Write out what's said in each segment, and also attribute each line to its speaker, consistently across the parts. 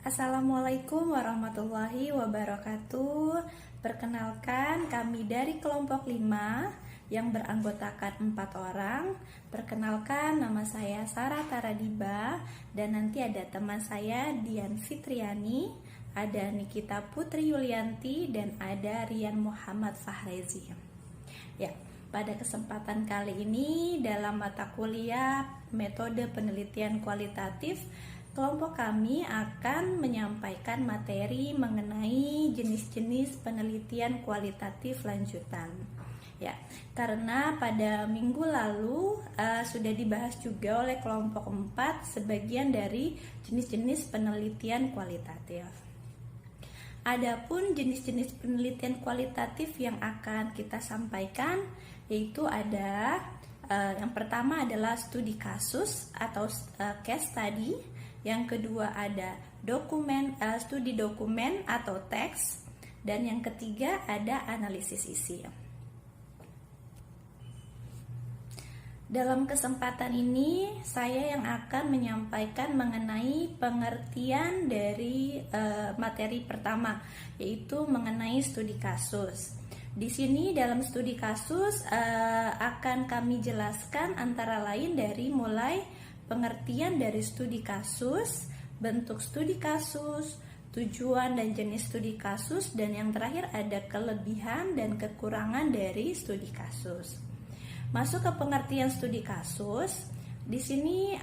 Speaker 1: Assalamualaikum warahmatullahi wabarakatuh. Perkenalkan, kami dari kelompok 5 yang beranggotakan 4 orang. Perkenalkan, nama saya Sarah Taradiba, dan nanti ada teman saya Dian Fitriani, ada Nikita Putri Yulianti, dan ada Rian Muhammad Fahrezi. Ya, pada kesempatan kali ini dalam mata kuliah metode penelitian kualitatif, kelompok kami akan menyampaikan materi mengenai jenis-jenis penelitian kualitatif lanjutan. Ya, karena pada minggu lalu sudah dibahas juga oleh kelompok 4 sebagian dari jenis-jenis penelitian kualitatif. Adapun jenis-jenis penelitian kualitatif yang akan kita sampaikan yaitu ada yang pertama adalah studi kasus atau case study. Yang kedua ada studi dokumen atau teks, dan yang ketiga ada analisis isi. Dalam kesempatan ini saya yang akan menyampaikan mengenai pengertian dari materi pertama, yaitu mengenai studi kasus. Di sini dalam studi kasus akan kami jelaskan antara lain dari mulai pengertian dari studi kasus, bentuk studi kasus, tujuan dan jenis studi kasus, dan yang terakhir ada kelebihan dan kekurangan dari studi kasus. Masuk ke pengertian studi kasus. Di sini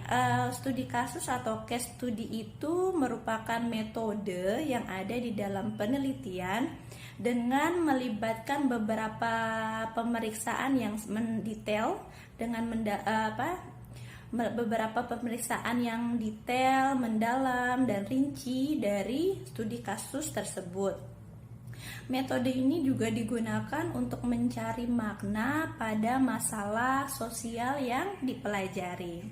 Speaker 1: studi kasus atau case study itu merupakan metode yang ada di dalam penelitian dengan melibatkan beberapa pemeriksaan yang mendetail dengan beberapa pemeriksaan yang detail, mendalam, dan rinci dari studi kasus tersebut. Metode ini juga digunakan untuk mencari makna pada masalah sosial yang dipelajari.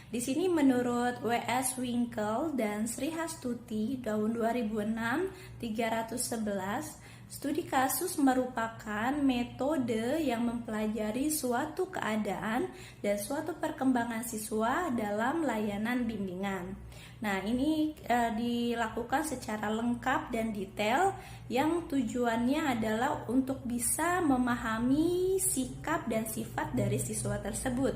Speaker 1: Di sini menurut W.S. Winkel dan Sri Hastuti tahun 2006 311, studi kasus merupakan metode yang mempelajari suatu keadaan dan suatu perkembangan siswa dalam layanan bimbingan. Nah, ini dilakukan secara lengkap dan detail yang tujuannya adalah untuk bisa memahami sikap dan sifat dari siswa tersebut.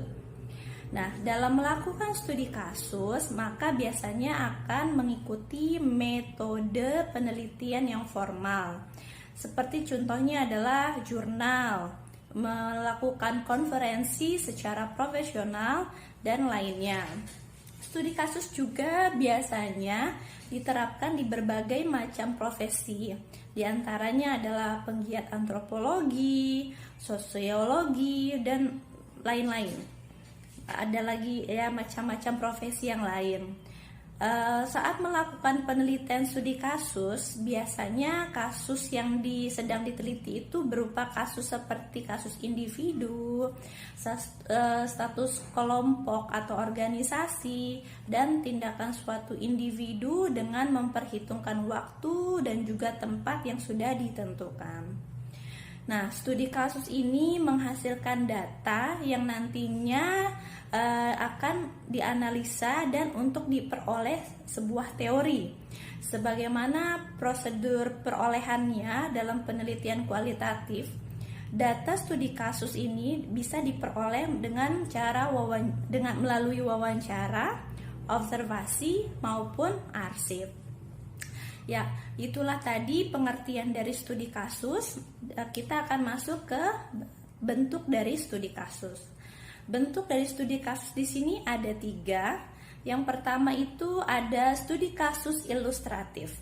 Speaker 1: Nah, dalam melakukan studi kasus, maka biasanya akan mengikuti metode penelitian yang formal. Seperti contohnya adalah jurnal, melakukan konferensi secara profesional, dan lainnya. Studi kasus juga biasanya diterapkan di berbagai macam profesi. Di antaranya adalah penggiat antropologi, sosiologi, dan lain-lain. Ada lagi ya macam-macam profesi yang lain. Saat melakukan penelitian studi kasus, biasanya kasus yang sedang diteliti itu berupa kasus seperti kasus individu, status kelompok atau organisasi, dan tindakan suatu individu dengan memperhitungkan waktu dan juga tempat yang sudah ditentukan. Nah, studi kasus ini menghasilkan data yang nantinya akan dianalisa dan untuk diperoleh sebuah teori. Sebagaimana prosedur perolehannya dalam penelitian kualitatif, data studi kasus ini bisa diperoleh dengan melalui wawancara, observasi maupun arsip. Ya, itulah tadi pengertian dari studi kasus. Kita akan masuk ke bentuk dari studi kasus. Bentuk dari studi kasus di sini ada 3. Yang pertama itu ada studi kasus ilustratif.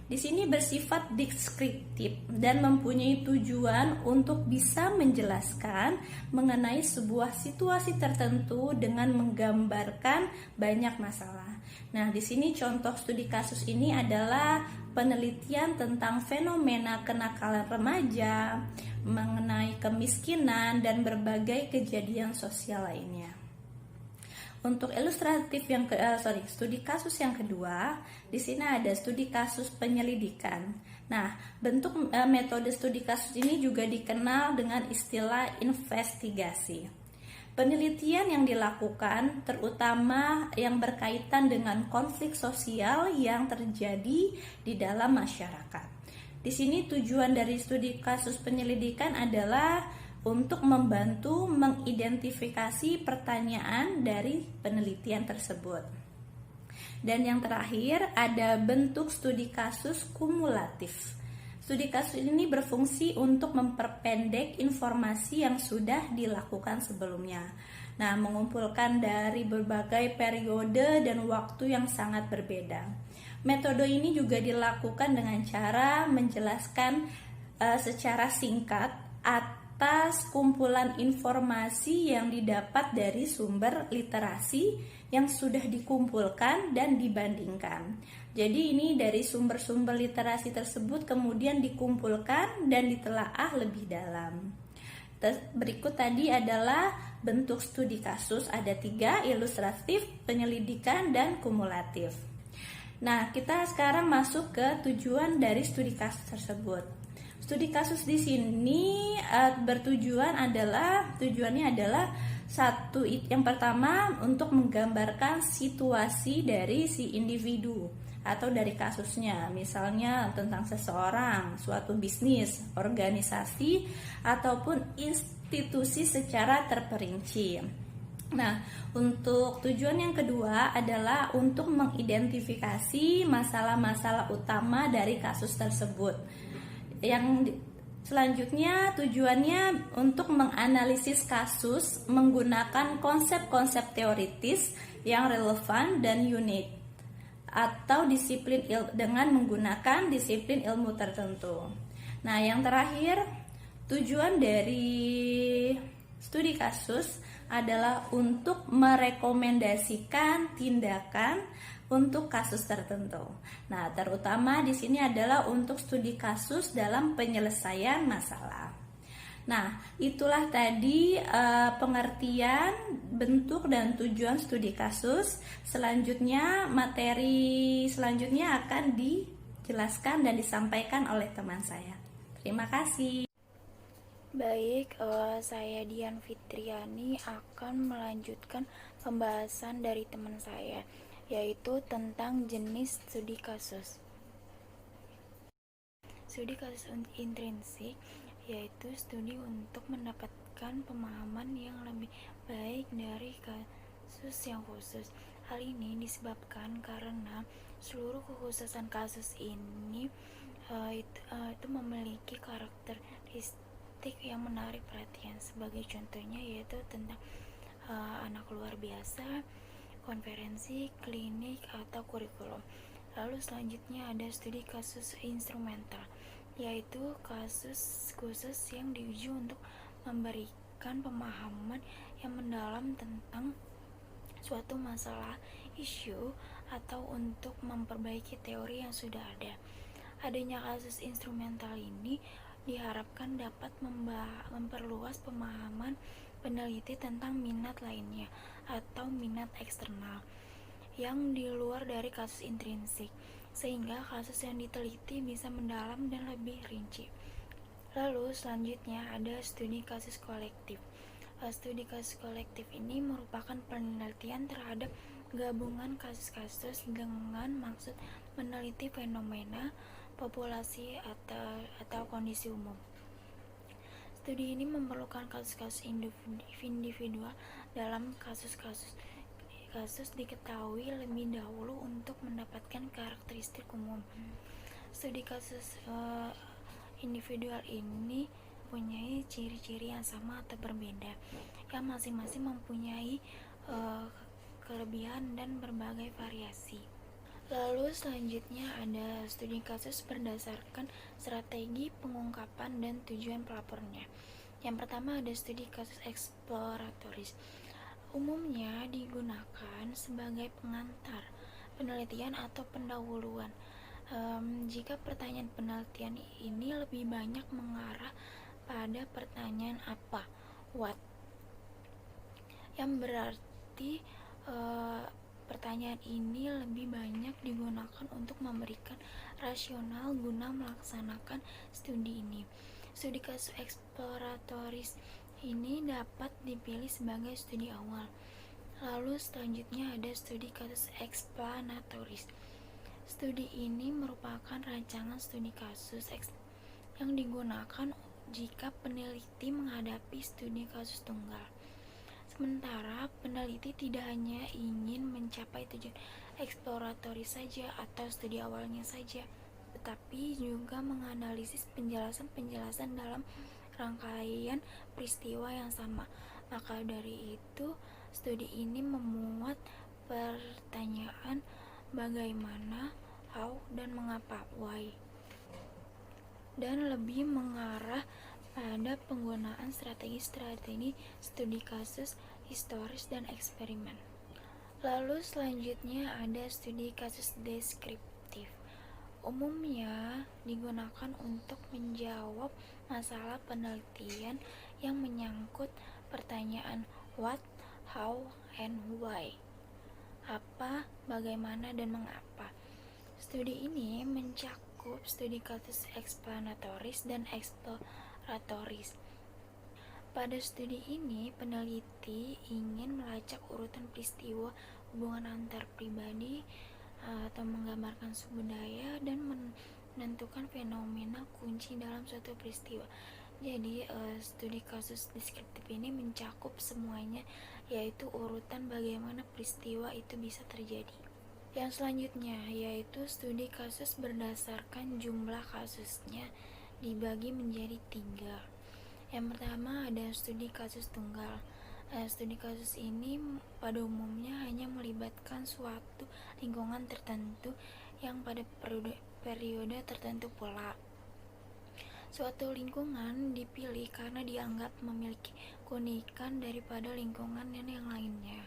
Speaker 1: Di sini bersifat deskriptif dan mempunyai tujuan untuk bisa menjelaskan mengenai sebuah situasi tertentu dengan menggambarkan banyak masalah. Nah, di sini contoh studi kasus ini adalah penelitian tentang fenomena kenakalan remaja, mengenai kemiskinan, dan berbagai kejadian sosial lainnya. Untuk studi kasus yang kedua, di sini ada studi kasus penyelidikan. Nah, bentuk metode studi kasus ini juga dikenal dengan istilah investigasi. penelitian yang dilakukan terutama yang berkaitan dengan konflik sosial yang terjadi di dalam masyarakat. Di sini tujuan dari studi kasus penyelidikan adalah untuk membantu mengidentifikasi pertanyaan dari penelitian tersebut. Dan yang terakhir ada bentuk studi kasus kumulatif. Studi kasus ini berfungsi untuk memperpendek informasi yang sudah dilakukan sebelumnya. Nah, mengumpulkan dari berbagai periode dan waktu yang sangat berbeda. Metode ini juga dilakukan dengan cara menjelaskan secara singkat atas kumpulan informasi yang didapat dari sumber literasi yang sudah dikumpulkan dan dibandingkan. Jadi ini dari sumber-sumber literasi tersebut kemudian dikumpulkan dan ditelaah lebih dalam. Berikut tadi adalah bentuk studi kasus, ada 3, ilustratif, penyelidikan, dan kumulatif. Nah, kita sekarang masuk ke tujuan dari studi kasus tersebut. Studi kasus di sini tujuannya adalah satu, yang pertama untuk menggambarkan situasi dari si individu atau dari kasusnya, misalnya tentang seseorang, suatu bisnis, organisasi, ataupun institusi secara terperinci. Nah, untuk tujuan yang kedua adalah untuk mengidentifikasi masalah-masalah utama dari kasus tersebut. Yang selanjutnya tujuannya untuk menganalisis kasus menggunakan konsep-konsep teoritis yang relevan dan unik atau disiplin dengan menggunakan disiplin ilmu tertentu. Nah, yang terakhir, tujuan dari studi kasus adalah untuk merekomendasikan tindakan untuk kasus tertentu. Nah, terutama di sini adalah untuk studi kasus dalam penyelesaian masalah. Nah, itulah tadi pengertian, bentuk, dan tujuan studi kasus. Selanjutnya, materi selanjutnya akan dijelaskan dan disampaikan oleh teman saya. Terima kasih.
Speaker 2: Baik, saya Dian Fitriani akan melanjutkan pembahasan dari teman saya, yaitu tentang jenis studi kasus. Studi kasus intrinsik yaitu studi untuk mendapatkan pemahaman yang lebih baik dari kasus yang khusus. Hal ini disebabkan karena seluruh kekhususan kasus ini itu memiliki karakteristik yang menarik perhatian. Sebagai contohnya yaitu tentang anak luar biasa, konferensi, klinik, atau kurikulum. Lalu selanjutnya ada studi kasus instrumental, yaitu kasus khusus yang diuji untuk memberikan pemahaman yang mendalam tentang suatu masalah, isu, atau untuk memperbaiki teori yang sudah ada. Adanya kasus instrumental ini diharapkan dapat memperluas pemahaman peneliti tentang minat lainnya atau minat eksternal yang di luar dari kasus intrinsik, sehingga kasus yang diteliti bisa mendalam dan lebih rinci. Lalu selanjutnya ada studi kasus kolektif. Studi kasus kolektif ini merupakan penelitian terhadap gabungan kasus-kasus dengan maksud meneliti fenomena, populasi, atau kondisi umum. Studi ini memerlukan kasus-kasus individual. Dalam kasus diketahui lebih dahulu untuk mendapatkan karakteristik umum. Studi kasus individual ini mempunyai ciri-ciri yang sama atau berbeda, yang masing-masing mempunyai kelebihan dan berbagai variasi. Lalu selanjutnya ada studi kasus berdasarkan strategi pengungkapan dan tujuan pelapornya. Yang pertama ada studi kasus eksploratoris. Umumnya digunakan sebagai pengantar penelitian atau pendahuluan. Jika pertanyaan penelitian ini lebih banyak mengarah pada pertanyaan apa, what, yang berarti pertanyaan ini lebih banyak digunakan untuk memberikan rasional guna melaksanakan studi ini. Studi kasus eksploratoris Ini dapat dipilih sebagai studi awal. Lalu selanjutnya ada studi kasus explanatoris. Studi ini merupakan rancangan studi kasus yang digunakan jika peneliti menghadapi studi kasus tunggal. Sementara peneliti tidak hanya ingin mencapai tujuan eksploratoris saja atau studi awalnya saja, tetapi juga menganalisis penjelasan-penjelasan dalam rangkaian peristiwa yang sama. Maka dari itu, studi ini memuat pertanyaan bagaimana, how, dan mengapa, why, dan lebih mengarah pada penggunaan strategi-strategi studi kasus historis dan eksperimen. Lalu selanjutnya ada studi kasus deskriptif. Umumnya digunakan untuk menjawab masalah penelitian yang menyangkut pertanyaan what, how, and why. Apa, bagaimana, dan mengapa. Studi ini mencakup studi kasus explanatoris dan exploratoris. Pada studi ini, peneliti ingin melacak urutan peristiwa, hubungan antar pribadi, atau menggambarkan suku budaya dan menentukan fenomena kunci dalam suatu peristiwa. Jadi studi kasus deskriptif ini mencakup semuanya, yaitu urutan bagaimana peristiwa itu bisa terjadi. Yang selanjutnya yaitu studi kasus berdasarkan jumlah kasusnya dibagi menjadi 3. Yang pertama ada studi kasus tunggal. Studi kasus ini pada umumnya hanya melibatkan suatu lingkungan tertentu yang pada periode tertentu pula. Suatu lingkungan dipilih karena dianggap memiliki keunikan daripada lingkungan yang lainnya.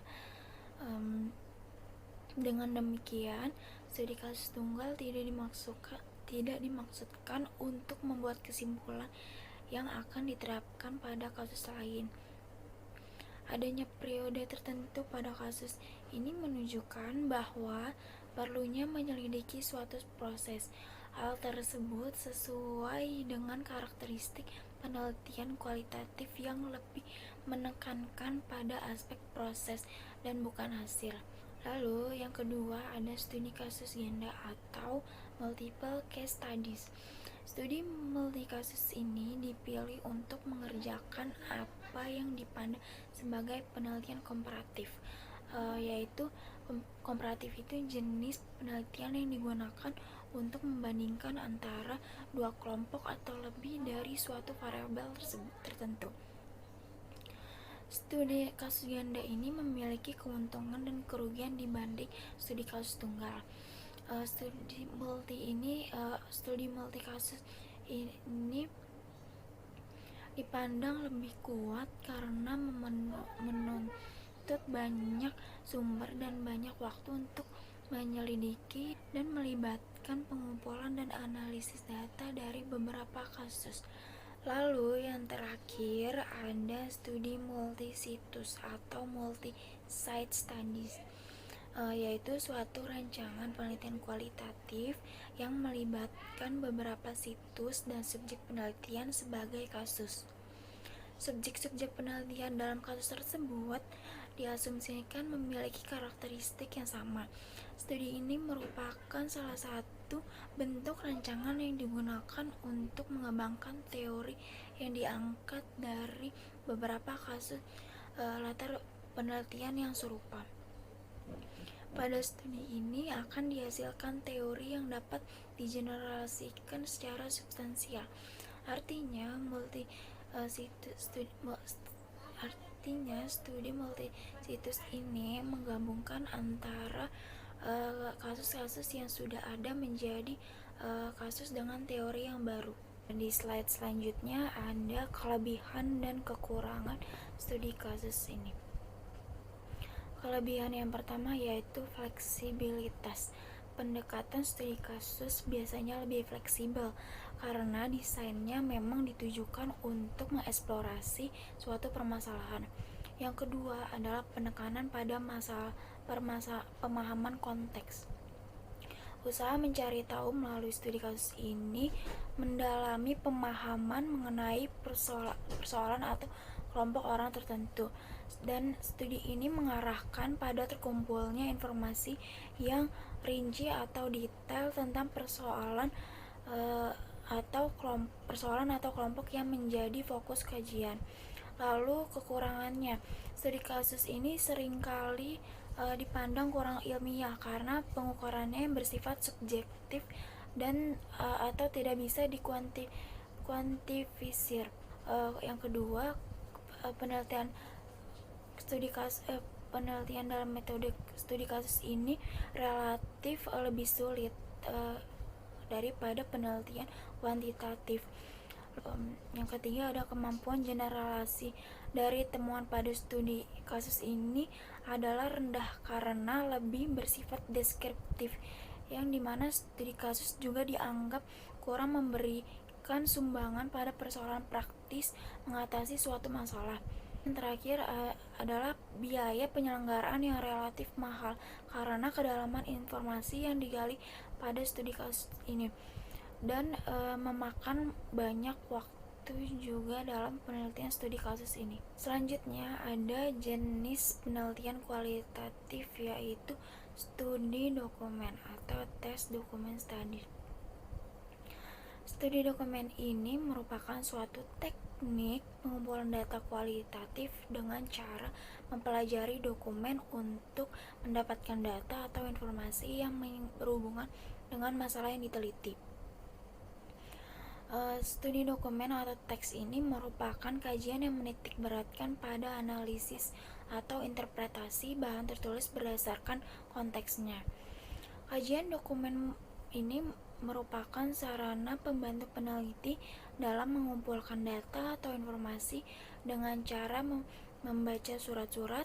Speaker 2: Dengan demikian, studi kasus tunggal tidak dimaksudkan untuk membuat kesimpulan yang akan diterapkan pada kasus lain. Adanya periode tertentu pada kasus ini menunjukkan bahwa perlunya menyelidiki suatu proses. Hal tersebut sesuai dengan karakteristik penelitian kualitatif yang lebih menekankan pada aspek proses dan bukan hasil. Lalu yang kedua ada studi kasus ganda atau multiple case studies. Studi multikasus ini dipilih untuk mengerjakan apa yang dipandang sebagai penelitian komparatif, yaitu komparatif itu jenis penelitian yang digunakan untuk membandingkan antara dua kelompok atau lebih dari suatu variabel tertentu. Studi kasus ganda ini memiliki keuntungan dan kerugian dibanding studi kasus tunggal. Studi multi kasus ini dipandang lebih kuat karena menuntut banyak sumber dan banyak waktu untuk menyelidiki dan melibatkan pengumpulan dan analisis data dari beberapa kasus. Lalu yang terakhir ada studi multi-situs atau multi-site studies, yaitu suatu rancangan penelitian kualitatif yang melibatkan beberapa situs dan subjek penelitian sebagai kasus. Subjek-subjek penelitian dalam kasus tersebut diasumsikan memiliki karakteristik yang sama. Studi ini merupakan salah satu bentuk rancangan yang digunakan untuk mengembangkan teori yang diangkat dari beberapa kasus latar penelitian yang serupa. Pada studi ini akan dihasilkan teori yang dapat digeneralisasikan secara substansial. Artinya studi multisitus ini menggabungkan antara kasus-kasus yang sudah ada menjadi kasus dengan teori yang baru. Di slide selanjutnya ada kelebihan dan kekurangan studi kasus ini. Kelebihan yang pertama yaitu fleksibilitas. Pendekatan studi kasus biasanya lebih fleksibel karena desainnya memang ditujukan untuk mengeksplorasi suatu permasalahan. Yang kedua adalah penekanan pada pemahaman konteks. Usaha mencari tahu melalui studi kasus ini mendalami pemahaman mengenai persoalan atau kelompok orang tertentu. Dan studi ini mengarahkan pada terkumpulnya informasi yang rinci atau detail tentang persoalan atau kelompok yang menjadi fokus kajian. Lalu kekurangannya, studi kasus ini seringkali dipandang kurang ilmiah karena pengukurannya yang bersifat subjektif dan atau tidak bisa dikuantifisir. Yang kedua, penelitian penelitian dalam metode studi kasus ini relatif lebih sulit daripada penelitian kuantitatif. Yang ketiga, ada kemampuan generalisasi dari temuan pada studi kasus ini adalah rendah karena lebih bersifat deskriptif, yang dimana studi kasus juga dianggap kurang memberikan sumbangan pada persoalan praktis mengatasi suatu masalah. Yang terakhir adalah biaya penyelenggaraan yang relatif mahal karena kedalaman informasi yang digali pada studi kasus ini, dan memakan banyak waktu juga dalam penelitian studi kasus ini. Selanjutnya ada jenis penelitian kualitatif, yaitu studi dokumen atau test document study. Studi dokumen ini merupakan suatu teknik pengumpulan data kualitatif dengan cara mempelajari dokumen untuk mendapatkan data atau informasi yang berhubungan dengan masalah yang diteliti. Studi dokumen atau teks ini merupakan kajian yang menitik beratkan pada analisis atau interpretasi bahan tertulis berdasarkan konteksnya. Kajian dokumen ini merupakan sarana pembantu peneliti dalam mengumpulkan data atau informasi dengan cara membaca surat-surat,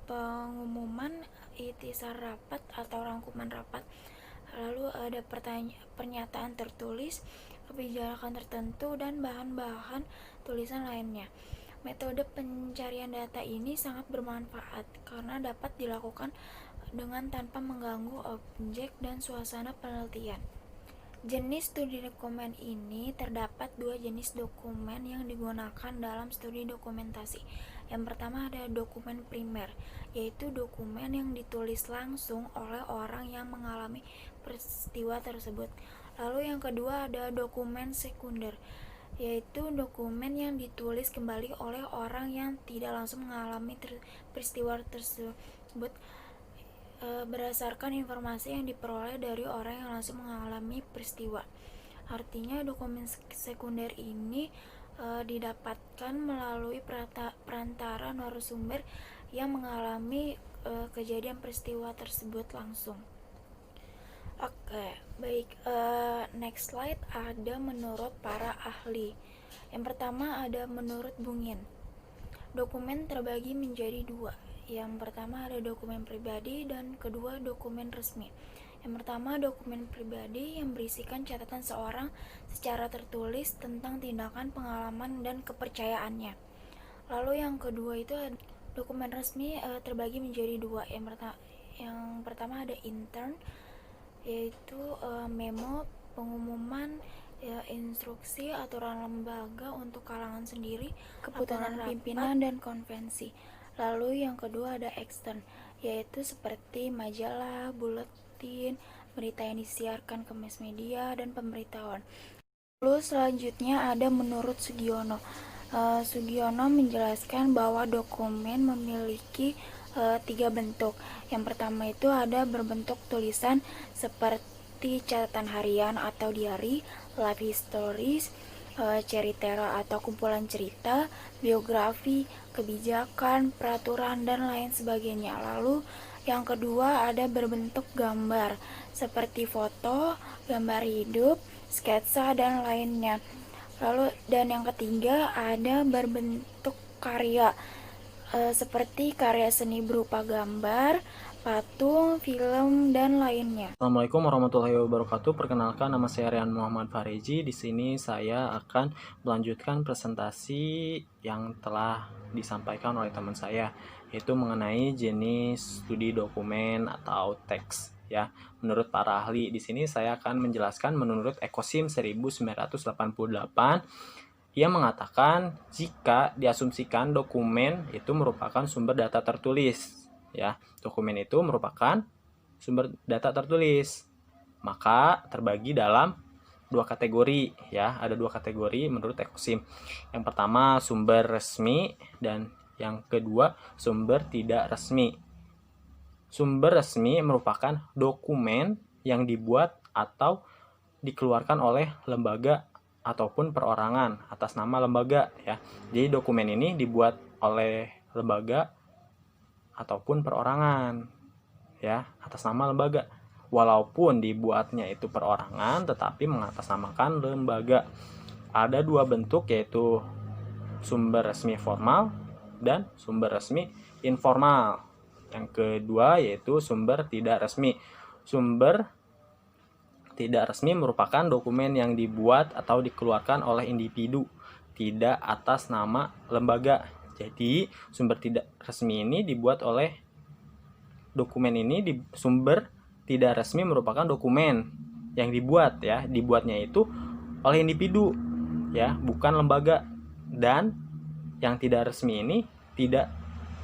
Speaker 2: pengumuman ikhtisar rapat atau rangkuman rapat, lalu ada pernyataan tertulis, kebijakan tertentu, dan bahan-bahan tulisan lainnya. Metode pencarian data ini sangat bermanfaat karena dapat dilakukan dengan tanpa mengganggu objek dan suasana penelitian. Jenis studi dokumen ini terdapat dua jenis dokumen yang digunakan dalam studi dokumentasi. Yang pertama ada dokumen primer, yaitu dokumen yang ditulis langsung oleh orang yang mengalami peristiwa tersebut. Lalu yang kedua ada dokumen sekunder, yaitu dokumen yang ditulis kembali oleh orang yang tidak langsung mengalami peristiwa tersebut berdasarkan informasi yang diperoleh dari orang yang langsung mengalami peristiwa. Artinya dokumen sekunder ini didapatkan melalui perantara narasumber yang mengalami kejadian peristiwa tersebut langsung. Oke, baik. Next slide ada menurut para ahli. Yang pertama ada menurut Bung Yin. Dokumen terbagi menjadi dua. Yang pertama ada dokumen pribadi dan kedua dokumen resmi. Yang pertama dokumen pribadi yang berisikan catatan seorang secara tertulis tentang tindakan, pengalaman, dan kepercayaannya. Lalu yang kedua itu dokumen resmi terbagi menjadi dua. Yang pertama ada intern, yaitu memo, pengumuman, instruksi, aturan lembaga untuk kalangan sendiri, keputusan pimpinan, dan konvensi. Lalu yang kedua ada extern, yaitu seperti majalah, buletin, berita yang disiarkan ke mass media, dan pemberitahuan. Lalu selanjutnya ada menurut Sugiono. Sugiono menjelaskan bahwa dokumen memiliki 3 bentuk. Yang pertama itu ada berbentuk tulisan seperti catatan harian atau diary, life histories, ceritera atau kumpulan cerita, biografi, kebijakan, peraturan, dan lain sebagainya. Lalu yang kedua ada berbentuk gambar seperti foto, gambar hidup, sketsa, dan lainnya. Lalu dan yang ketiga ada berbentuk karya seperti karya seni berupa gambar, patung, film, dan lainnya.
Speaker 3: Assalamualaikum warahmatullahi wabarakatuh. Perkenalkan, nama saya Rian Muhammad Fareji. Di sini saya akan melanjutkan presentasi yang telah disampaikan oleh teman saya, yaitu mengenai jenis studi dokumen atau teks. Ya, menurut para ahli di sini saya akan menjelaskan menurut Ekosim 1988 Ia mengatakan jika diasumsikan dokumen itu merupakan sumber data tertulis, ya. Dokumen itu merupakan sumber data tertulis, maka terbagi dalam dua kategori, ya. Ada dua kategori menurut Ekosim. Yang pertama sumber resmi dan yang kedua sumber tidak resmi. Sumber resmi merupakan dokumen yang dibuat atau dikeluarkan oleh lembaga ataupun perorangan atas nama lembaga, ya. Jadi dokumen ini dibuat oleh lembaga ataupun perorangan, ya, atas nama lembaga. Walaupun dibuatnya itu perorangan tetapi mengatasnamakan lembaga. Ada dua bentuk, yaitu sumber resmi formal dan sumber resmi informal. Yang kedua yaitu sumber tidak resmi. Sumber tidak resmi merupakan dokumen yang dibuat atau dikeluarkan oleh individu, tidak atas nama lembaga. Jadi, sumber tidak resmi ini dibuat oleh sumber tidak resmi merupakan dokumen yang dibuat, ya. Dibuatnya itu oleh individu, ya, bukan lembaga. Dan yang tidak resmi ini tidak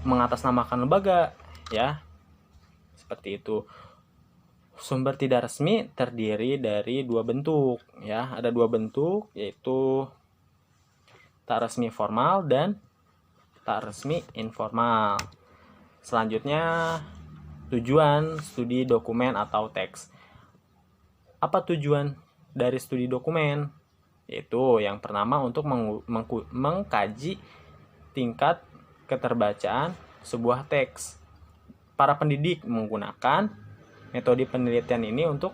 Speaker 3: mengatasnamakan lembaga, ya. Seperti itu. Sumber tidak resmi terdiri dari dua bentuk, ya. Ada dua bentuk, yaitu tak resmi formal dan tak resmi informal. Selanjutnya, tujuan studi dokumen atau teks. Apa tujuan dari studi dokumen? Yaitu yang pertama untuk mengkaji tingkat keterbacaan sebuah teks. Para pendidik menggunakan metode penelitian ini untuk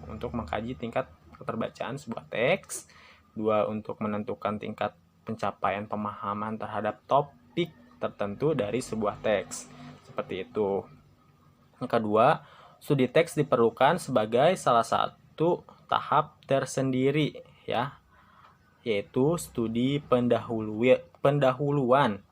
Speaker 3: untuk mengkaji tingkat keterbacaan sebuah teks, dua, untuk menentukan tingkat pencapaian pemahaman terhadap topik tertentu dari sebuah teks. Seperti itu. Yang kedua, studi teks diperlukan sebagai salah satu tahap tersendiri, ya, yaitu studi pendahuluan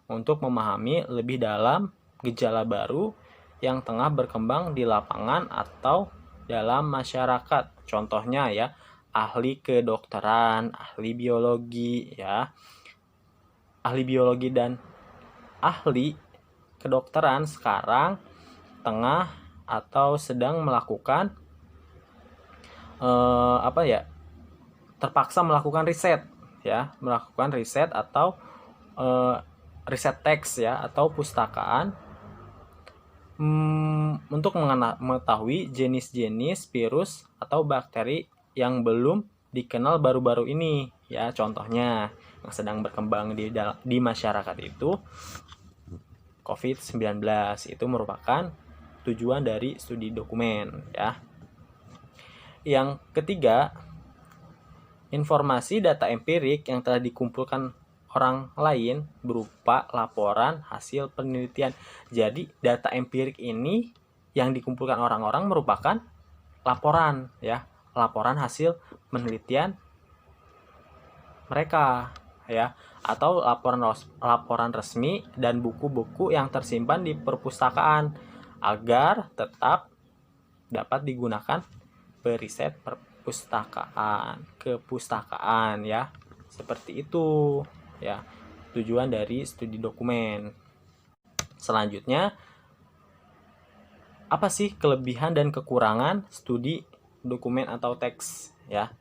Speaker 3: untuk memahami lebih dalam gejala baru yang tengah berkembang di lapangan atau dalam masyarakat. Contohnya, ya, ahli kedokteran, ahli biologi, ya. Ahli biologi dan ahli kedokteran sekarang tengah atau sedang melakukan terpaksa melakukan riset, ya, melakukan riset atau riset teks, ya, atau pustakaan untuk mengetahui jenis-jenis virus atau bakteri yang belum dikenal baru-baru ini, ya. Contohnya yang sedang berkembang di masyarakat itu COVID-19. Itu merupakan tujuan dari studi dokumen, ya. Yang ketiga, informasi data empirik yang telah dikumpulkan orang lain berupa laporan hasil penelitian. Jadi data empirik ini yang dikumpulkan orang-orang merupakan laporan, ya, laporan hasil penelitian mereka, ya, atau laporan resmi dan buku-buku yang tersimpan di perpustakaan agar tetap dapat digunakan periset kepustakaan, ya. Seperti itu, ya, tujuan dari studi dokumen. Selanjutnya, apa sih kelebihan dan kekurangan studi dokumen atau teks, ya?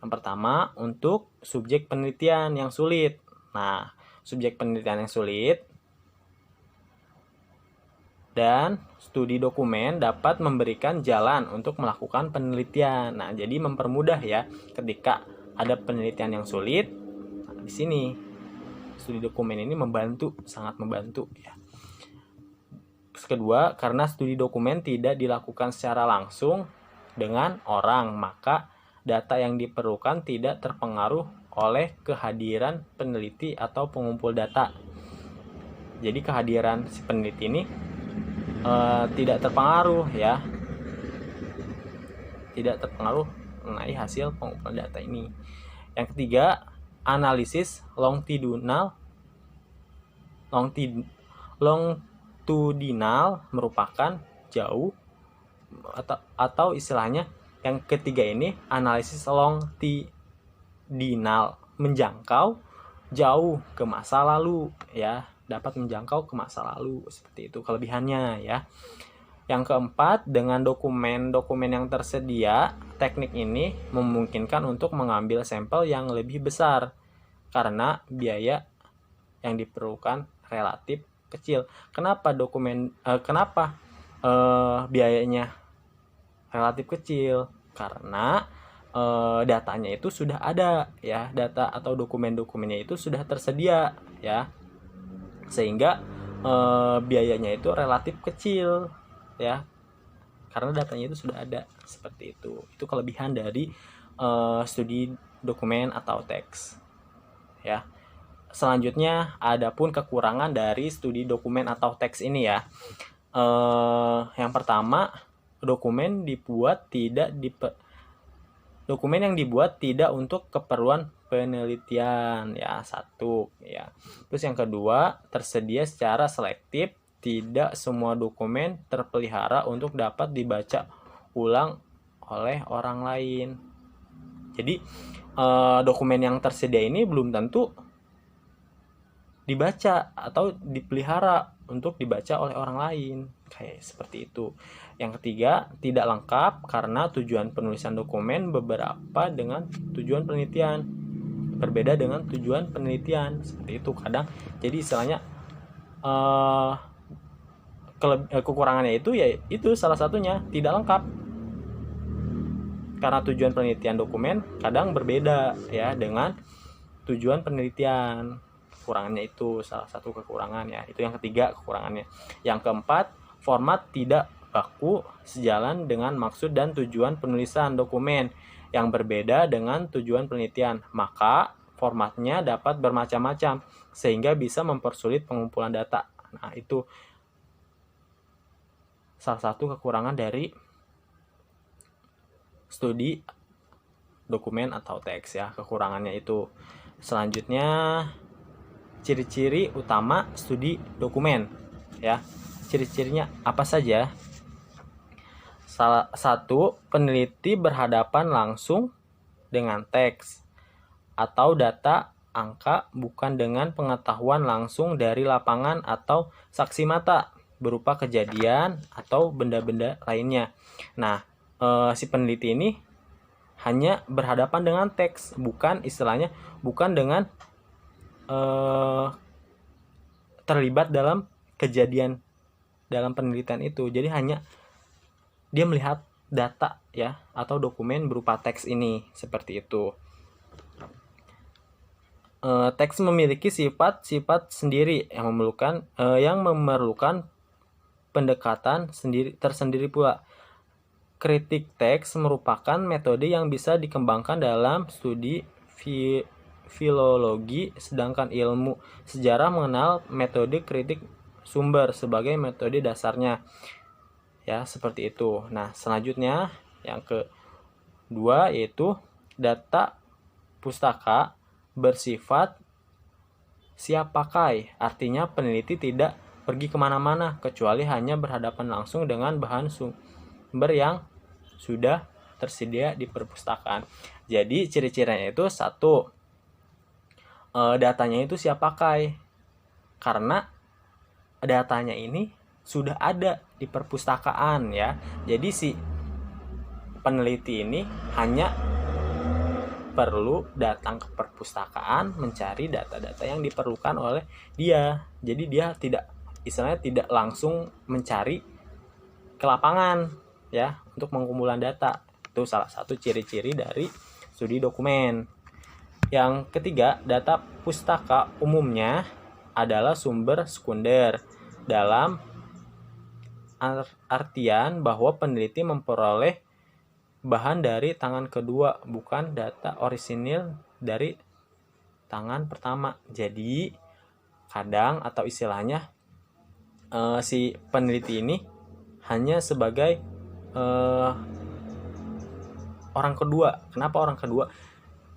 Speaker 3: Yang pertama, untuk subjek penelitian yang sulit. Nah, subjek penelitian yang sulit dan studi dokumen dapat memberikan jalan untuk melakukan penelitian. Nah, jadi mempermudah, ya, ketika ada penelitian yang sulit. Nah, di sini studi dokumen ini sangat membantu, ya. Kedua, karena studi dokumen tidak dilakukan secara langsung dengan orang, maka data yang diperlukan tidak terpengaruh oleh kehadiran peneliti atau pengumpul data. Jadi kehadiran si peneliti ini tidak terpengaruh, ya, tidak terpengaruh mengenai hasil pengumpulan data ini. Yang ketiga, analisis longitudinal merupakan jauh atau istilahnya yang ketiga ini analisis longitudinal, menjangkau jauh ke masa lalu ya, dapat menjangkau ke masa lalu, seperti itu kelebihannya ya. Yang keempat, dengan dokumen-dokumen yang tersedia, teknik ini memungkinkan untuk mengambil sampel yang lebih besar karena biaya yang diperlukan relatif kecil. Kenapa biayanya relatif kecil? Karena datanya itu sudah ada ya, data atau dokumen-dokumennya itu sudah tersedia ya, sehingga biayanya itu relatif kecil ya, karena datanya itu sudah ada, seperti itu. Itu kelebihan dari studi dokumen atau teks ya. Selanjutnya, adapun kekurangan dari studi dokumen atau teks ini ya. Yang pertama, dokumen yang dibuat tidak untuk keperluan penelitian ya, satu ya. Terus yang kedua, tersedia secara selektif, tidak semua dokumen terpelihara untuk dapat dibaca ulang oleh orang lain. Jadi dokumen yang tersedia ini belum tentu dibaca atau dipelihara untuk dibaca oleh orang lain, kayak seperti itu. Yang ketiga, tidak lengkap karena tujuan penulisan dokumen berbeda dengan tujuan penelitian, seperti itu kadang. Jadi istilahnya kekurangannya itu ya itu salah satunya tidak lengkap karena tujuan penelitian dokumen kadang berbeda ya dengan tujuan penelitian. Kekurangannya itu salah satu kekurangan ya, itu yang ketiga kekurangannya. Yang keempat, format tidak baku sejalan dengan maksud dan tujuan penulisan dokumen yang berbeda dengan tujuan penelitian, maka formatnya dapat bermacam-macam sehingga bisa mempersulit pengumpulan data. Nah, itu salah satu kekurangan dari studi dokumen atau teks ya, kekurangannya itu. Selanjutnya, ciri-ciri utama studi dokumen ya. Ciri-cirinya apa saja? Salah satu, peneliti berhadapan langsung dengan teks atau data angka bukan dengan pengetahuan langsung dari lapangan atau saksi mata berupa kejadian atau benda-benda lainnya. Nah, si peneliti ini hanya berhadapan dengan teks, bukan dengan terlibat dalam kejadian dalam penelitian itu. Jadi hanya dia melihat data ya atau dokumen berupa teks ini, seperti itu. Teks memiliki sifat-sifat sendiri yang memerlukan pendekatan tersendiri pula. Kritik teks merupakan metode yang bisa dikembangkan dalam studi filologi, sedangkan ilmu sejarah mengenal metode kritik sumber sebagai metode dasarnya. Ya, seperti itu. Nah, selanjutnya yang kedua yaitu data pustaka bersifat siap pakai. Artinya peneliti tidak pergi kemana-mana kecuali hanya berhadapan langsung dengan bahan sumber yang sudah tersedia di perpustakaan. Jadi ciri-cirinya itu satu, datanya itu siap pakai karena datanya ini sudah ada di perpustakaan ya. Jadi si peneliti ini hanya perlu datang ke perpustakaan mencari data-data yang diperlukan oleh dia. Jadi dia tidak langsung mencari ke lapangan ya untuk pengumpulan data. Itu salah satu ciri-ciri dari studi dokumen. Yang ketiga, data pustaka umumnya adalah sumber sekunder dalam artian bahwa peneliti memperoleh bahan dari tangan kedua, bukan data orisinil dari tangan pertama. Jadi kadang atau istilahnya si peneliti ini hanya sebagai orang kedua. Kenapa orang kedua?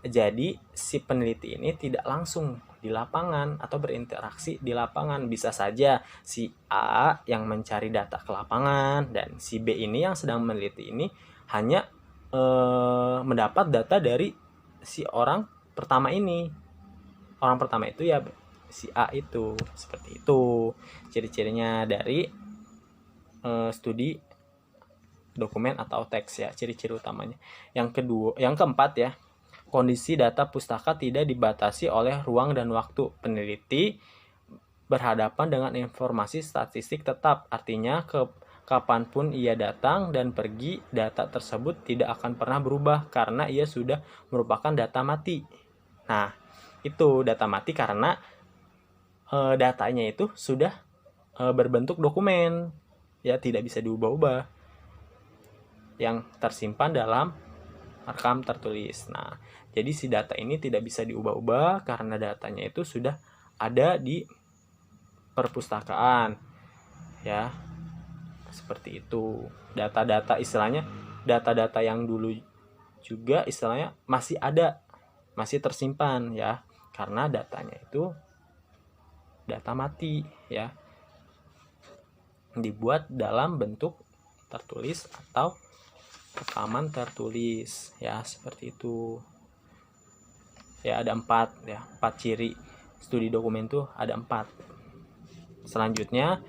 Speaker 3: Jadi si peneliti ini tidak langsung di lapangan atau berinteraksi di lapangan. Bisa saja si A yang mencari data ke lapangan dan si B ini yang sedang meneliti ini hanya mendapat data dari si orang pertama ini. Orang pertama itu ya si A itu. Seperti itu ciri-cirinya dari studi dokumen atau teks ya, ciri-ciri utamanya. Yang keempat ya, kondisi data pustaka tidak dibatasi oleh ruang dan waktu. Peneliti berhadapan dengan informasi statistik tetap, artinya kapanpun ia datang dan pergi, data tersebut tidak akan pernah berubah karena ia sudah merupakan data mati. Nah, itu data mati karena datanya itu sudah berbentuk dokumen, ya tidak bisa diubah-ubah, yang tersimpan dalam rekam tertulis. Nah, jadi si data ini tidak bisa diubah-ubah karena datanya itu sudah ada di perpustakaan, ya seperti itu. Data-data istilahnya, data-data yang dulu juga istilahnya masih ada, masih tersimpan ya, karena datanya itu data mati ya, dibuat dalam bentuk tertulis atau rekaman tertulis ya, seperti itu ya. Ada 4 ya, 4 ciri studi dokumen tuh ada 4. Selanjutnya,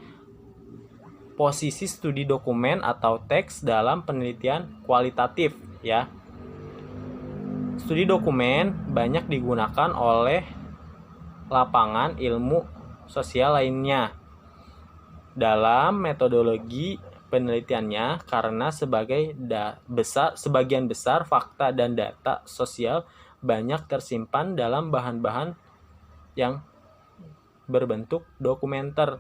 Speaker 3: posisi studi dokumen atau teks dalam penelitian kualitatif ya. Studi dokumen banyak digunakan oleh lapangan ilmu sosial lainnya dalam metodologi penelitiannya karena sebagian besar fakta dan data sosial banyak tersimpan dalam bahan-bahan yang berbentuk dokumenter.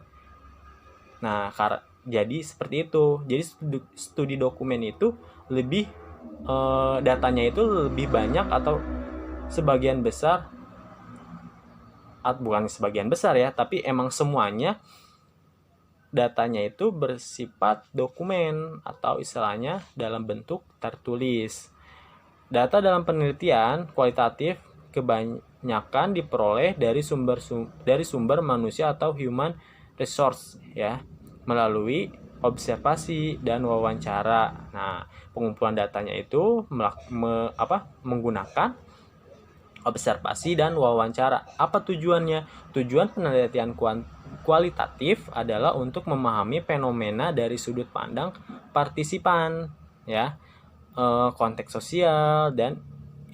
Speaker 3: Nah, jadi seperti itu. Jadi studi dokumen itu lebih datanya itu lebih banyak atau sebagian besar, bukan sebagian besar ya, tapi emang semuanya datanya itu bersifat dokumen atau istilahnya dalam bentuk tertulis. Data dalam penelitian kualitatif kebanyakan diperoleh dari sumber manusia atau human resource ya, melalui observasi dan wawancara. Nah, pengumpulan datanya itu menggunakan observasi dan wawancara. Apa tujuannya? Tujuan penelitian kualitatif adalah untuk memahami fenomena dari sudut pandang partisipan ya, konteks sosial dan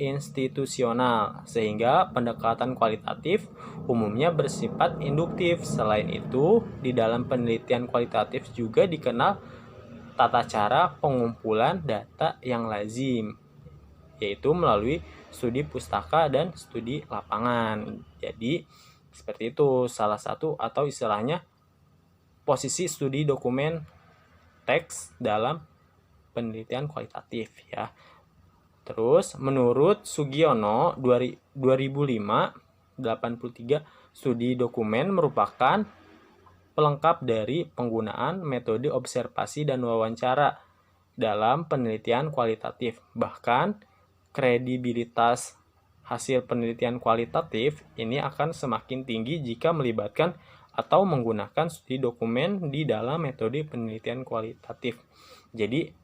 Speaker 3: institusional, sehingga pendekatan kualitatif umumnya bersifat induktif. Selain itu, di dalam penelitian kualitatif juga dikenal tata cara pengumpulan data yang lazim, yaitu melalui studi pustaka dan studi lapangan. Jadi, seperti itu salah satu atau istilahnya posisi studi dokumen teks dalam penelitian kualitatif ya. Terus menurut Sugiono 2005, 83 studi dokumen merupakan pelengkap dari penggunaan metode observasi dan wawancara dalam penelitian kualitatif. Bahkan kredibilitas hasil penelitian kualitatif ini akan semakin tinggi jika melibatkan atau menggunakan studi dokumen di dalam metode penelitian kualitatif. Jadi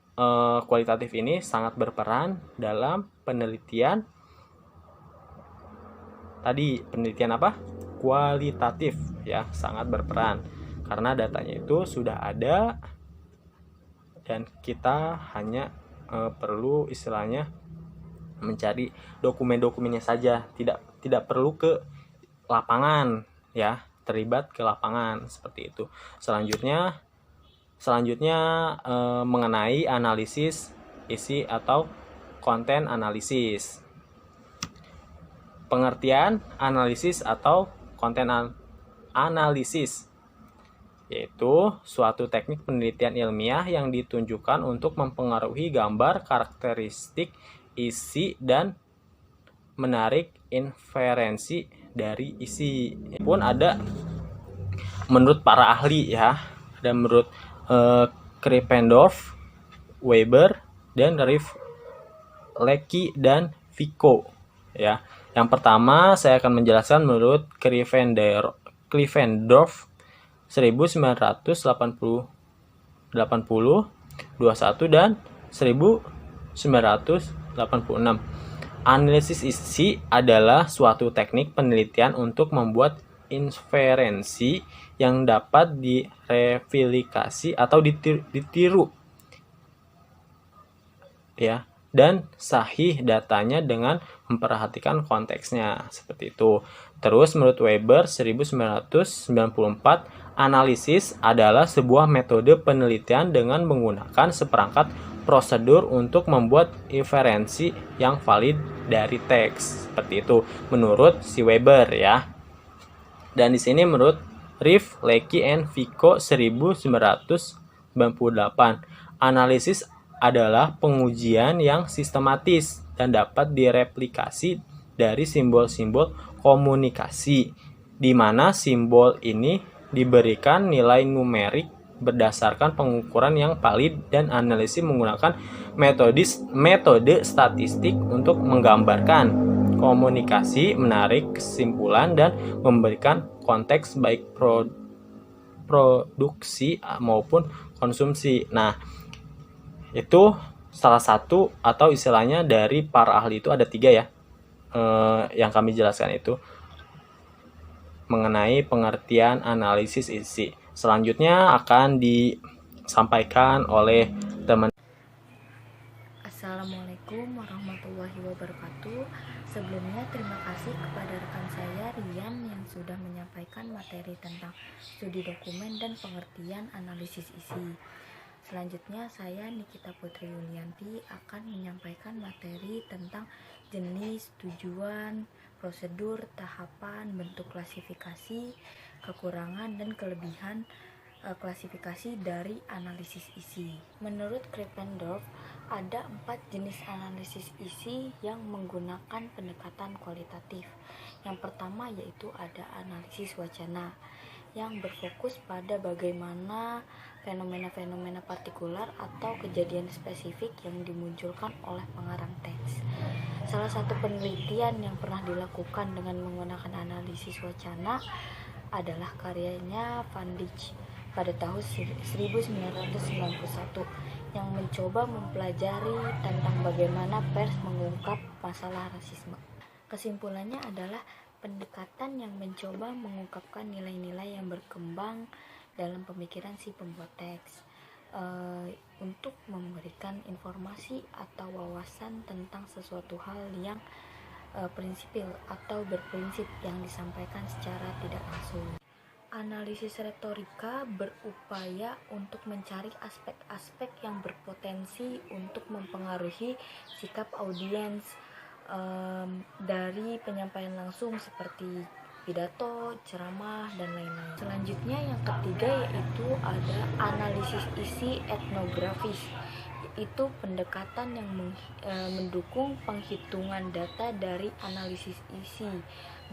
Speaker 3: kualitatif ini sangat berperan dalam penelitian tadi, penelitian apa? Kualitatif ya, sangat berperan karena datanya itu sudah ada dan kita hanya perlu istilahnya mencari dokumen-dokumennya saja, tidak perlu ke lapangan ya, terlibat ke lapangan seperti itu. Selanjutnya mengenai analisis isi atau konten analisis. Pengertian analisis atau konten analisis yaitu suatu teknik penelitian ilmiah yang ditunjukkan untuk mempengaruhi gambar, karakteristik, isi, dan menarik inferensi dari isi. Pun ada menurut para ahli ya, ada menurut Krippendorff, Weber, dan Lecky dan Vico ya. Yang pertama saya akan menjelaskan menurut Krippendorff 1980, 21 dan 1986. Analisis isi adalah suatu teknik penelitian untuk membuat inferensi yang dapat direplikasi atau ditiru ya, dan sahih datanya dengan memperhatikan konteksnya seperti itu. Terus menurut Weber 1994, analisis adalah sebuah metode penelitian dengan menggunakan seperangkat prosedur untuk membuat inferensi yang valid dari teks. Seperti itu menurut si Weber ya. Dan di sini menurut Riff, Lecky, and Vico 1998, analisis adalah pengujian yang sistematis dan dapat direplikasi dari simbol-simbol komunikasi, di mana simbol ini diberikan nilai numerik berdasarkan pengukuran yang valid dan analisis menggunakan metode statistik untuk menggambarkan komunikasi, menarik kesimpulan, dan memberikan konteks baik produksi maupun konsumsi. Nah, itu salah satu atau istilahnya dari para ahli itu ada 3 ya, yang kami jelaskan itu mengenai pengertian analisis isi. Selanjutnya akan disampaikan oleh teman.
Speaker 4: Assalamualaikum warahmatullahi wabarakatuh. Sebelumnya terima kasih kepada rekan saya Rian yang sudah menyampaikan materi tentang studi dokumen dan pengertian analisis isi. Selanjutnya saya Nikita Putri Yulianti akan menyampaikan materi tentang jenis, tujuan, prosedur, tahapan, bentuk klasifikasi, kekurangan dan kelebihan klasifikasi dari analisis isi. Menurut Krippendorff, ada 4 jenis analisis isi yang menggunakan pendekatan kualitatif. Yang pertama yaitu ada analisis wacana yang berfokus pada bagaimana fenomena-fenomena partikular atau kejadian spesifik yang dimunculkan oleh pengarang teks. Salah satu penelitian yang pernah dilakukan dengan menggunakan analisis wacana adalah karyanya Van Dijk pada tahun 1991 yang mencoba mempelajari tentang bagaimana pers mengungkap masalah rasisme. Kesimpulannya adalah pendekatan yang mencoba mengungkapkan nilai-nilai yang berkembang dalam pemikiran si pembuat teks untuk memberikan informasi atau wawasan tentang sesuatu hal yang prinsipil atau berprinsip yang disampaikan secara tidak langsung. Analisis retorika berupaya untuk mencari aspek-aspek yang berpotensi untuk mempengaruhi sikap audiens dari penyampaian langsung seperti pidato, ceramah, dan lain-lain. Selanjutnya yang ketiga yaitu ada analisis isi etnografis. Itu pendekatan yang mendukung penghitungan data dari analisis isi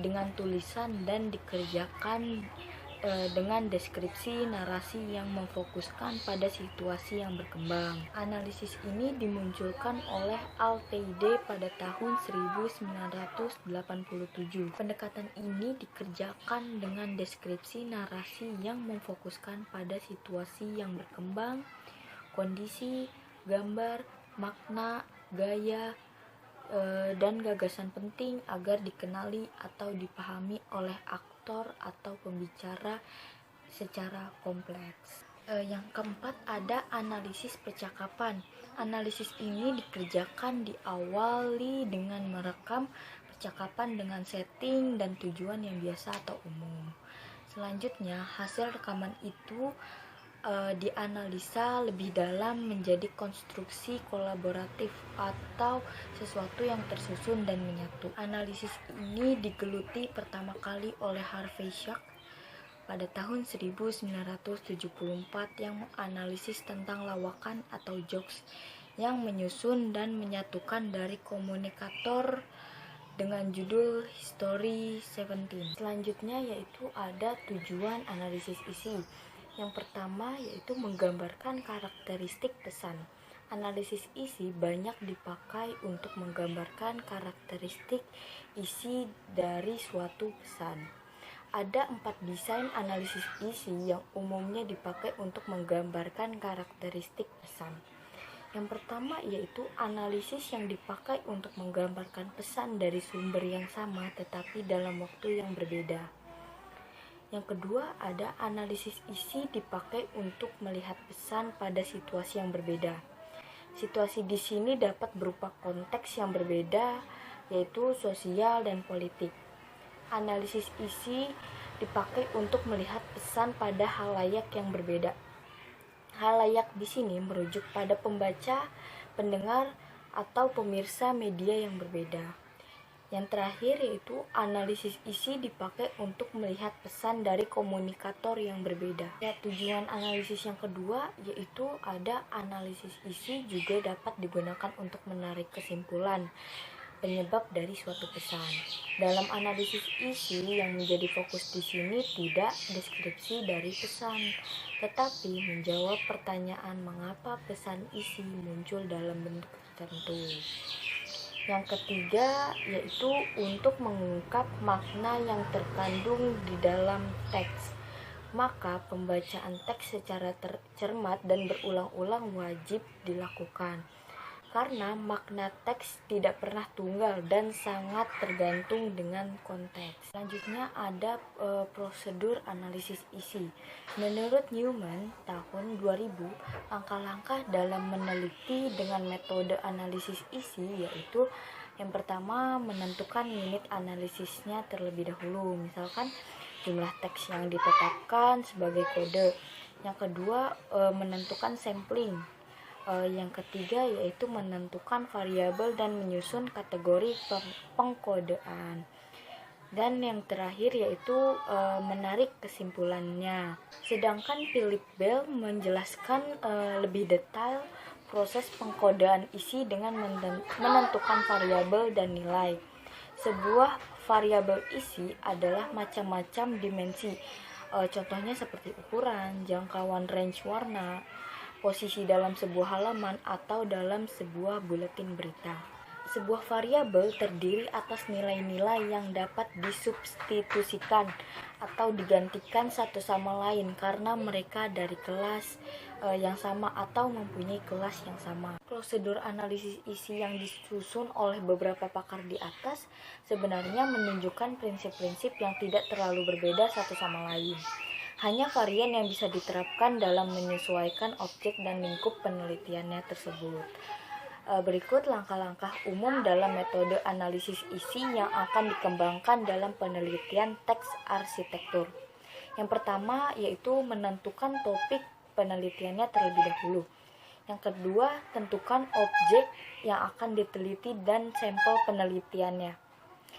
Speaker 4: dengan tulisan dan dikerjakan dengan deskripsi narasi yang memfokuskan pada situasi yang berkembang. Analisis ini dimunculkan oleh Al-Teide pada tahun 1987. Pendekatan ini dikerjakan dengan deskripsi narasi yang memfokuskan pada situasi yang berkembang, kondisi, gambar, makna, gaya, dan gagasan penting agar dikenali atau dipahami oleh aktor atau pembicara secara kompleks. Yang keempat ada analisis percakapan. Analisis ini dikerjakan diawali dengan merekam percakapan dengan setting dan tujuan yang biasa atau umum. Selanjutnya hasil rekaman itu dianalisa lebih dalam menjadi konstruksi kolaboratif atau sesuatu yang tersusun dan menyatu. Analisis ini digeluti pertama kali oleh Harvey Schwartz pada tahun 1974 yang menganalisis tentang lawakan atau jokes yang menyusun dan menyatukan dari komunikator dengan judul History 17. Selanjutnya yaitu ada tujuan analisis isi. Yang pertama yaitu menggambarkan karakteristik pesan. Analisis isi banyak dipakai untuk menggambarkan karakteristik isi dari suatu pesan. Ada 4 desain analisis isi yang umumnya dipakai untuk menggambarkan karakteristik pesan. Yang pertama yaitu analisis yang dipakai untuk menggambarkan pesan dari sumber yang sama tetapi dalam waktu yang berbeda. Yang kedua ada analisis isi dipakai untuk melihat pesan pada situasi yang berbeda. Situasi di sini dapat berupa konteks yang berbeda, yaitu sosial dan politik. Analisis isi dipakai untuk melihat pesan pada halayak yang berbeda. Halayak di sini merujuk pada pembaca, pendengar, atau pemirsa media yang berbeda. Yang terakhir yaitu analisis isi dipakai untuk melihat pesan dari komunikator yang berbeda. Ya, tujuan analisis yang kedua yaitu ada analisis isi juga dapat digunakan untuk menarik kesimpulan penyebab dari suatu pesan. Dalam analisis isi yang menjadi fokus di sini tidak deskripsi dari pesan, tetapi menjawab pertanyaan mengapa pesan isi muncul dalam bentuk tertentu. Yang ketiga yaitu untuk mengungkap makna yang terkandung di dalam teks. Maka pembacaan teks secara cermat dan berulang-ulang wajib dilakukan. Karena makna teks tidak pernah tunggal dan sangat tergantung dengan konteks. Selanjutnya ada prosedur analisis isi. Menurut Newman tahun 2000, langkah-langkah dalam meneliti dengan metode analisis isi yaitu yang pertama menentukan unit analisisnya terlebih dahulu, misalkan jumlah teks yang ditetapkan sebagai kode. Yang kedua menentukan sampling. Yang ketiga yaitu menentukan variabel dan menyusun kategori pengkodean. Dan yang terakhir yaitu menarik kesimpulannya. Sedangkan Philip Bell menjelaskan lebih detail proses pengkodean isi dengan menentukan variabel dan nilai. Sebuah variabel isi adalah macam-macam dimensi. Contohnya seperti ukuran, jangkauan range warna, posisi dalam sebuah halaman atau dalam sebuah buletin berita. Sebuah variabel terdiri atas nilai-nilai yang dapat disubstitusikan atau digantikan satu sama lain karena mereka dari kelas yang sama atau mempunyai kelas yang sama. Prosedur analisis isi yang disusun oleh beberapa pakar di atas sebenarnya menunjukkan prinsip-prinsip yang tidak terlalu berbeda satu sama lain. Hanya varian yang bisa diterapkan dalam menyesuaikan objek dan lingkup penelitiannya tersebut. Berikut langkah-langkah umum dalam metode analisis isi yang akan dikembangkan dalam penelitian teks arsitektur. Yang pertama yaitu menentukan topik penelitiannya terlebih dahulu. Yang kedua, tentukan objek yang akan diteliti dan sampel penelitiannya.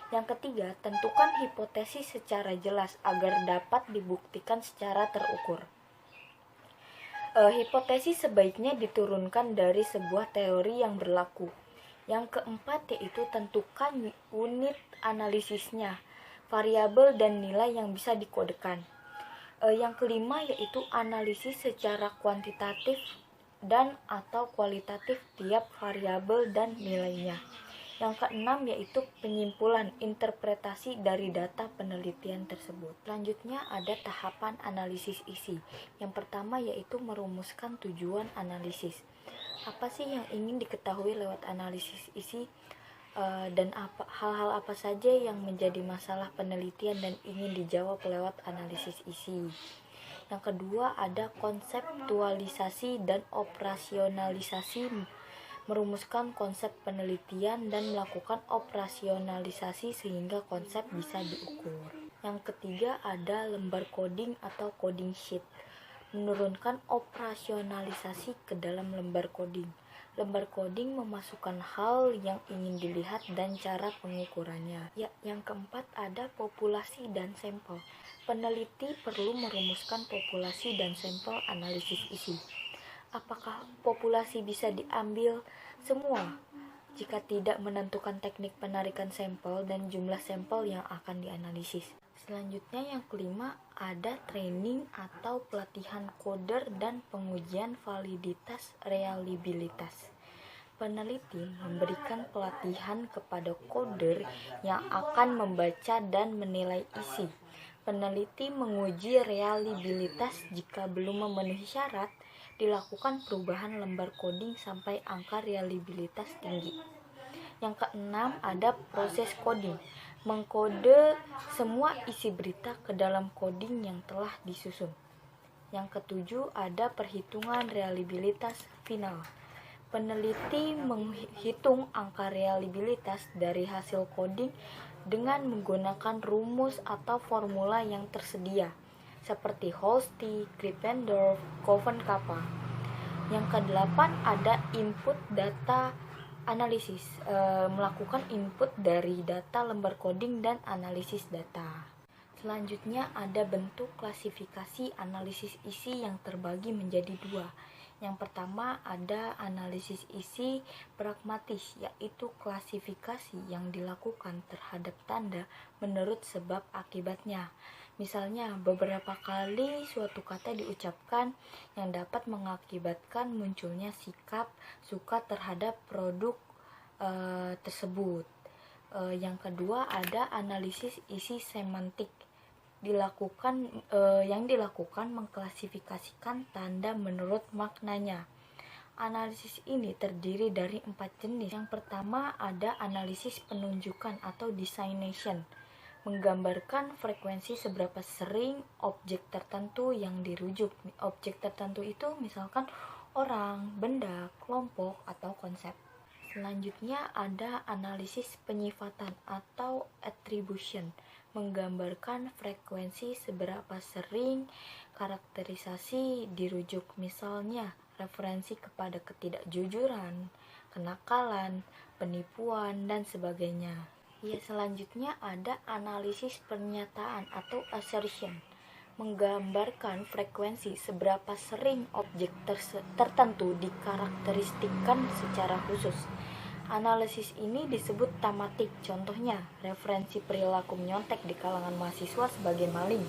Speaker 4: Yang ketiga, tentukan hipotesis secara jelas agar dapat dibuktikan secara terukur. Hipotesis sebaiknya diturunkan dari sebuah teori yang berlaku. Yang keempat yaitu tentukan unit analisisnya, variabel dan nilai yang bisa dikodekan. Yang kelima yaitu analisis secara kuantitatif dan atau kualitatif tiap variabel dan nilainya. Yang keenam yaitu penyimpulan interpretasi dari data penelitian tersebut. Selanjutnya ada tahapan analisis isi. Yang pertama yaitu merumuskan tujuan analisis. Apa sih yang ingin diketahui lewat analisis isi dan hal-hal apa saja yang menjadi masalah penelitian dan ingin dijawab lewat analisis isi. Yang kedua ada konseptualisasi dan operasionalisasi, merumuskan konsep penelitian dan melakukan operasionalisasi sehingga konsep bisa diukur. Yang ketiga ada lembar coding atau coding sheet, menurunkan operasionalisasi ke dalam lembar coding. Lembar coding memasukkan hal yang ingin dilihat dan cara pengukurannya. Yang keempat ada populasi dan sampel. Peneliti perlu merumuskan populasi dan sampel analisis isi. Apakah populasi bisa diambil semua? Jika tidak, menentukan teknik penarikan sampel dan jumlah sampel yang akan dianalisis. Selanjutnya yang kelima ada training atau pelatihan coder dan pengujian validitas reliabilitas. Peneliti memberikan pelatihan kepada coder yang akan membaca dan menilai isi. Peneliti menguji reliabilitas jika belum memenuhi syarat. dilakukan perubahan lembar coding sampai angka reliabilitas tinggi. Yang keenam, ada proses coding, mengkode semua isi berita ke dalam coding yang telah disusun. Yang ketujuh, ada perhitungan reliabilitas final. Peneliti menghitung angka reliabilitas dari hasil coding dengan menggunakan rumus atau formula yang tersedia, seperti Holsti, Krippendorff, Coven-Kappa. Yang kedelapan, ada input data analisis, melakukan input dari data lembar coding dan analisis data. Selanjutnya, ada bentuk klasifikasi analisis isi yang terbagi menjadi dua. Yang pertama, ada analisis isi pragmatis, yaitu klasifikasi yang dilakukan terhadap tanda menurut sebab akibatnya. Misalnya, beberapa kali suatu kata diucapkan yang dapat mengakibatkan munculnya sikap suka terhadap produk tersebut. Yang kedua, ada analisis isi semantik yang dilakukan mengklasifikasikan tanda menurut maknanya. Analisis ini terdiri dari 4 jenis. Yang pertama, ada analisis penunjukan atau designation, menggambarkan frekuensi seberapa sering objek tertentu yang dirujuk. Objek tertentu itu misalkan orang, benda, kelompok, atau konsep. Selanjutnya, ada analisis penyifatan atau attribution, menggambarkan frekuensi seberapa sering karakterisasi dirujuk, misalnya referensi kepada ketidakjujuran, kenakalan, penipuan, dan sebagainya. Selanjutnya ada analisis pernyataan atau assertion, menggambarkan frekuensi seberapa sering objek tertentu dikarakteristikkan secara khusus. Analisis ini disebut tematik, contohnya referensi perilaku menyontek di kalangan mahasiswa sebagai maling,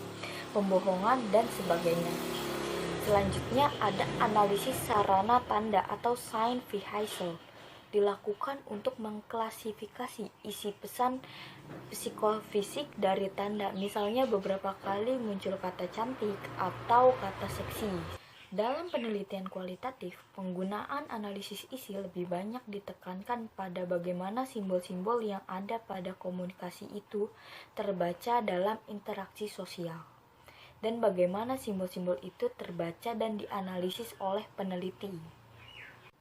Speaker 4: pembohongan, dan sebagainya. Selanjutnya ada analisis sarana tanda atau sign vehicle, dilakukan untuk mengklasifikasi isi pesan psikofisik dari tanda, misalnya beberapa kali muncul kata cantik atau kata seksi. Dalam penelitian kualitatif, penggunaan analisis isi lebih banyak ditekankan pada bagaimana simbol-simbol yang ada pada komunikasi itu terbaca dalam interaksi sosial, dan bagaimana simbol-simbol itu terbaca dan dianalisis oleh peneliti.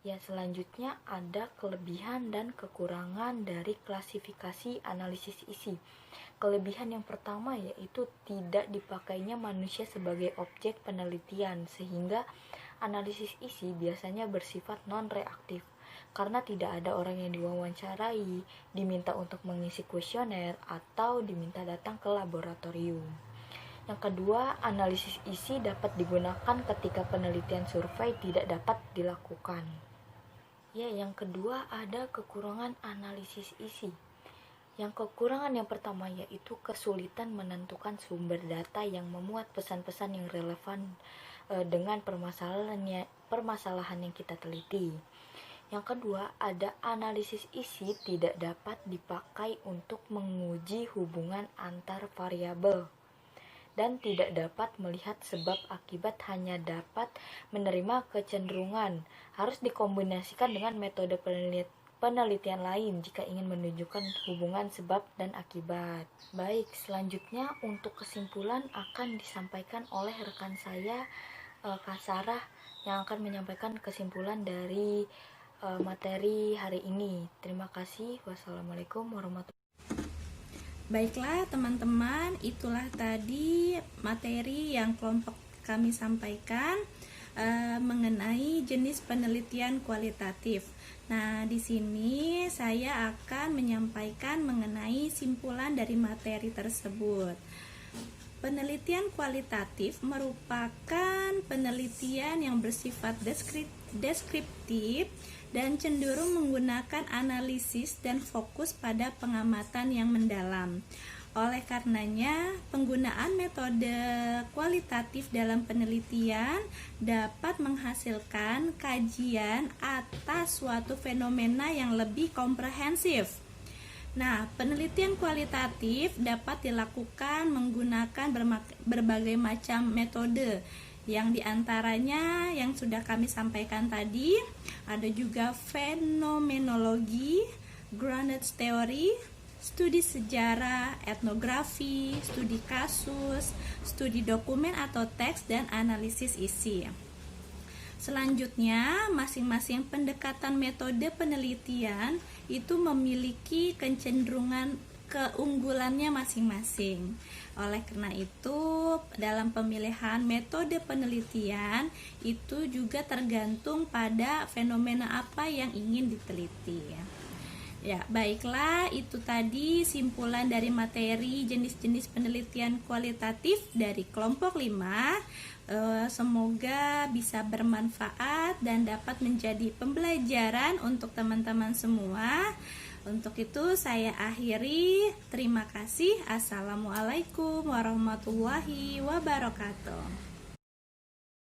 Speaker 4: Selanjutnya ada kelebihan dan kekurangan dari klasifikasi analisis isi. Kelebihan yang pertama yaitu tidak dipakainya manusia sebagai objek penelitian, sehingga analisis isi biasanya bersifat non-reaktif karena tidak ada orang yang diwawancarai, diminta untuk mengisi kuesioner, atau diminta datang ke laboratorium. Yang kedua, analisis isi dapat digunakan ketika penelitian survei tidak dapat dilakukan. Yang kedua, ada kekurangan analisis isi. Yang kekurangan yang pertama yaitu kesulitan menentukan sumber data yang memuat pesan-pesan yang relevan dengan permasalahan yang kita teliti. Yang kedua, ada analisis isi tidak dapat dipakai untuk menguji hubungan antar variabel dan tidak dapat melihat sebab akibat, hanya dapat menerima kecenderungan. Harus dikombinasikan dengan metode penelitian lain jika ingin menunjukkan hubungan sebab dan akibat. Baik, selanjutnya untuk kesimpulan akan disampaikan oleh rekan saya, Kak Sarah, yang akan menyampaikan kesimpulan dari materi hari ini. Terima kasih. Wassalamualaikum warahmatullahi wabarakatuh.
Speaker 1: Baiklah teman-teman, itulah tadi materi yang kelompok kami sampaikan mengenai jenis penelitian kualitatif. Nah, di sini saya akan menyampaikan mengenai simpulan dari materi tersebut. Penelitian kualitatif merupakan penelitian yang bersifat deskriptif dan cenderung menggunakan analisis dan fokus pada pengamatan yang mendalam. Oleh karenanya, penggunaan metode kualitatif dalam penelitian dapat menghasilkan kajian atas suatu fenomena yang lebih komprehensif. Nah, penelitian kualitatif dapat dilakukan menggunakan berbagai macam metode, Yang diantaranya yang sudah kami sampaikan tadi, ada juga fenomenologi, grounded theory, studi sejarah, etnografi, studi kasus, studi dokumen atau teks, dan analisis isi. Selanjutnya, masing-masing pendekatan metode penelitian itu memiliki kecenderungan keunggulannya masing-masing. Oleh karena itu, dalam pemilihan metode penelitian itu juga tergantung pada fenomena apa yang ingin diteliti. Ya, baiklah, itu tadi simpulan dari materi jenis-jenis penelitian kualitatif dari kelompok 5. Semoga bisa bermanfaat dan dapat menjadi pembelajaran untuk teman-teman semua. Untuk itu saya akhiri. Terima kasih. Assalamualaikum warahmatullahi wabarakatuh.